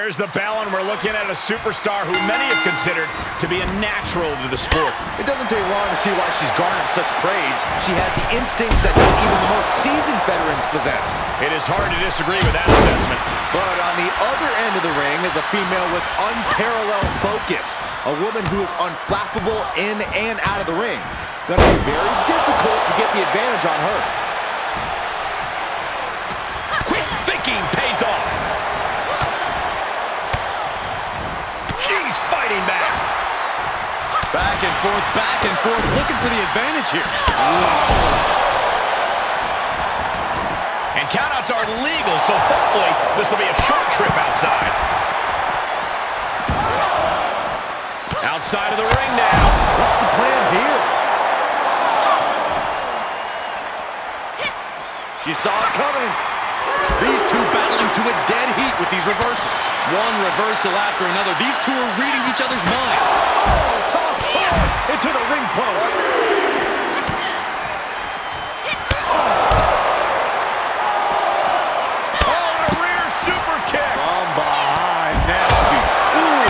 There's the bell, and we're looking at a superstar who many have considered to be a natural to the sport. It doesn't take long to see why she's garnered such praise. She has the instincts that not even the most seasoned veterans possess. It is hard to disagree with that assessment. But on the other end of the ring is a female with unparalleled focus. A woman who is unflappable in and out of the ring. Gonna be very difficult to get the advantage on her. Quick thinking pays off. She's fighting back. Back and forth, looking for the advantage here. And countouts are legal, so hopefully this will be a short trip outside. Outside of the ring now. What's the plan here? She saw it coming. These two battling to a dead heat with these reversals. One reversal after another. These two are reading each other's minds. Oh, tossed hard into the ring post. Oh, and a rear super kick. From behind, nasty. Ooh.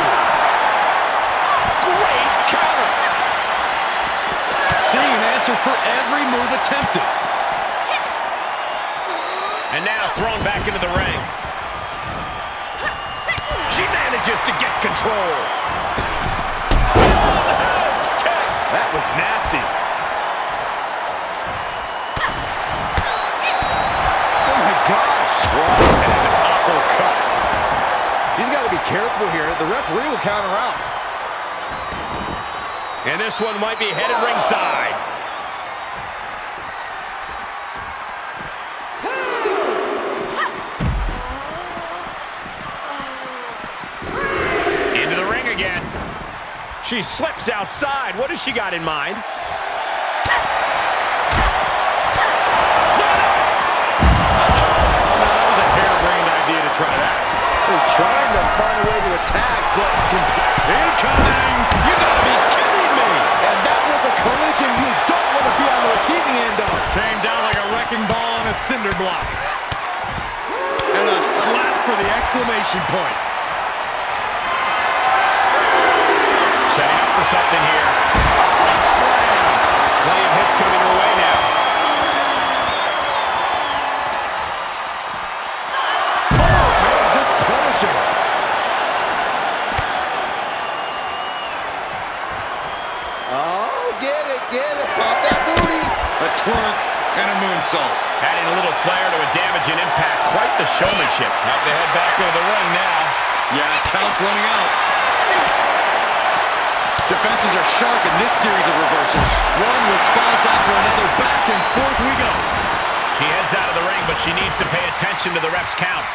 Great counter. Seeing an answer for every move attempted. And now thrown back into the ring. She manages to get control. Roundhouse kick. That was nasty. Oh my gosh. Right, and an uppercut. She's got to be careful here. The referee will count her out. And this one might be headed ringside. Into the ring again. She slips outside. What has she got in mind? Try that. He's trying to find a way to attack, but Incoming! You gotta be kidding me! and that was a collision you don't want to be on the receiving end of. Came down like a wrecking ball on a cinder block. And a slap for the exclamation point. Setting up for something here. Great slam. Plenty of hits coming her way now. Twerk and a moonsault. Adding a little flair to a damage and impact. Quite the showmanship. Have to head back into the ring now. Yeah, count's running out. Defenses are sharp in this series of reversals. One response after another. Back and forth we go. She heads out of the ring, but she needs to pay attention to the ref's count.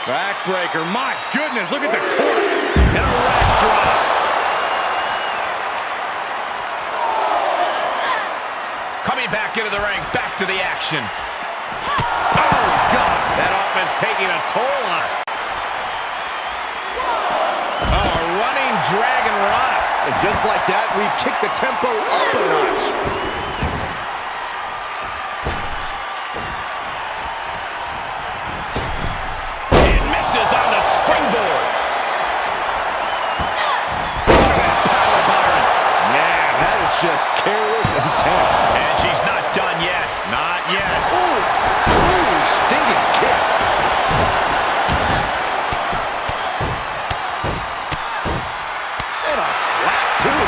Backbreaker, my goodness, look at the torque. And a leg drop. Coming back into the ring, back to the action. Oh, God. That offense taking a toll on her. Oh, a running dragon run. And just like that, we've kicked the tempo up a notch. On the springboard. Look at that power byron. Man, that is just careless intent. And she's not done yet. Not yet. Ooh, stinging kick. And a slap, too.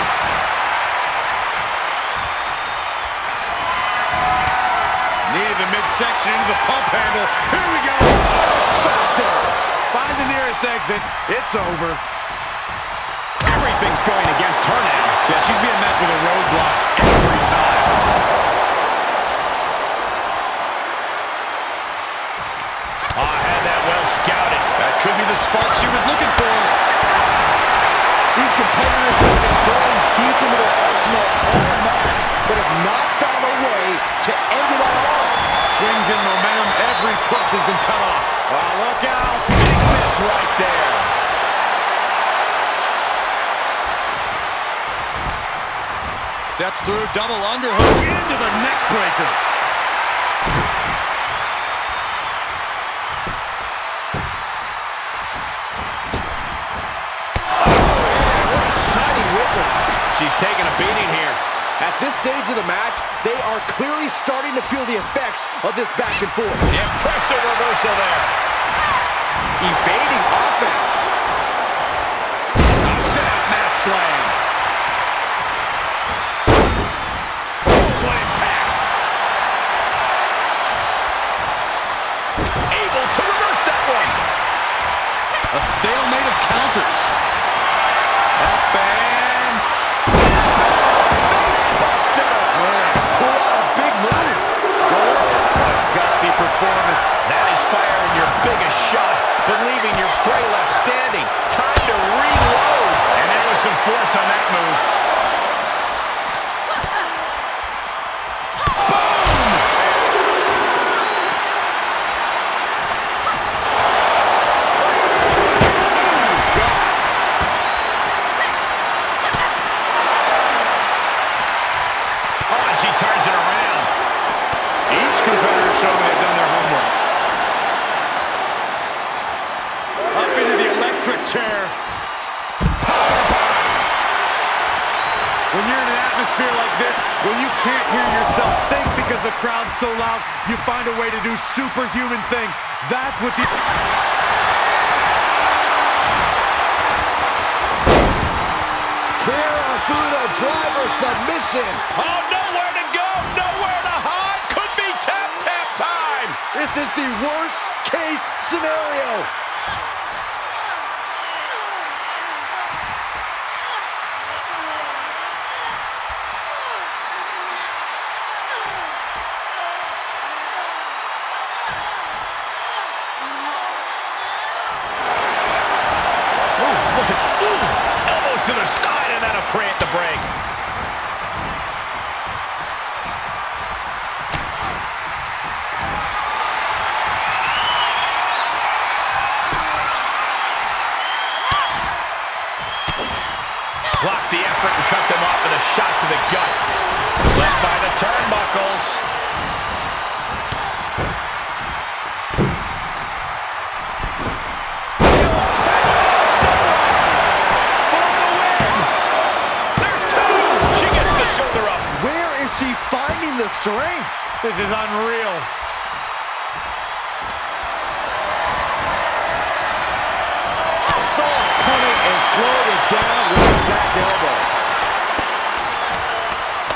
Needed the midsection into the pump handle. Here we go. Factor. Find the nearest exit. It's over. Everything's going against her now. Yeah, she's being met with a roadblock every time. Had that well scouted. That could be the spark she was looking for. These competitors have been going deep into their arsenal all match, but have not found a way to end it all. Swings in momentum. Every push has been cut off. Well, look out. Big miss right there. Steps through, double underhook into the neck breaker. She's taking a beating here. At this stage of the match, they are clearly starting to feel the effects of this back and forth. Impressive reversal there. Evading offense. A set-up mat slam. What impact. Able to reverse that one. A stalemate of counters. Up and... Performance. That is firing your biggest shot, but leaving your prey left standing. Time to reload. And there was some force on that move. Boom! Oh, and she turns it around. Each competitor showing they've done their homework. Up into the electric chair. When you're in an atmosphere like this, when you can't hear yourself think because the crowd's so loud, you find a way to do superhuman things. That's what the... Karafuda driver submission. Oh, nowhere to go, nowhere to hide. Could be tap time. This is the worst case scenario. Elbows to the side, and that'll create the break. Blocked the effort and cut them off with a shot to the gut. Led by the turnbuckles. She finding the strength. This is unreal. Saw it coming and slowed it down with the back elbow.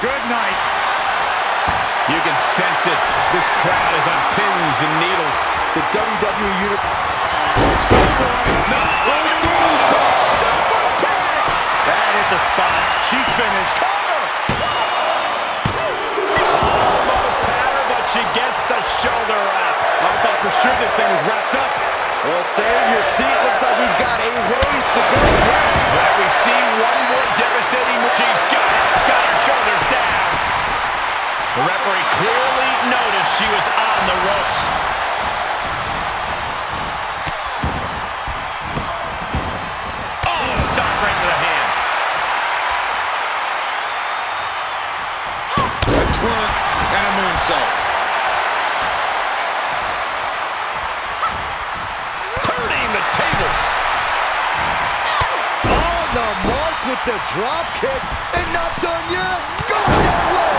Good night. You can sense it. This crowd is on pins and needles. The WWE Universe. No! Super kick! That hit the spot. She's finished. She gets the shoulder up. I thought for sure this thing was wrapped up. Well, stay in your seat. Looks like we've got a ways to go yet. But we see one more devastating move. She's got her shoulders down. The referee clearly noticed she was on the ropes. Oh, stop right to the hand. A twerk and a moonsault. On the mark with the drop kick, and not done yet. Going down low.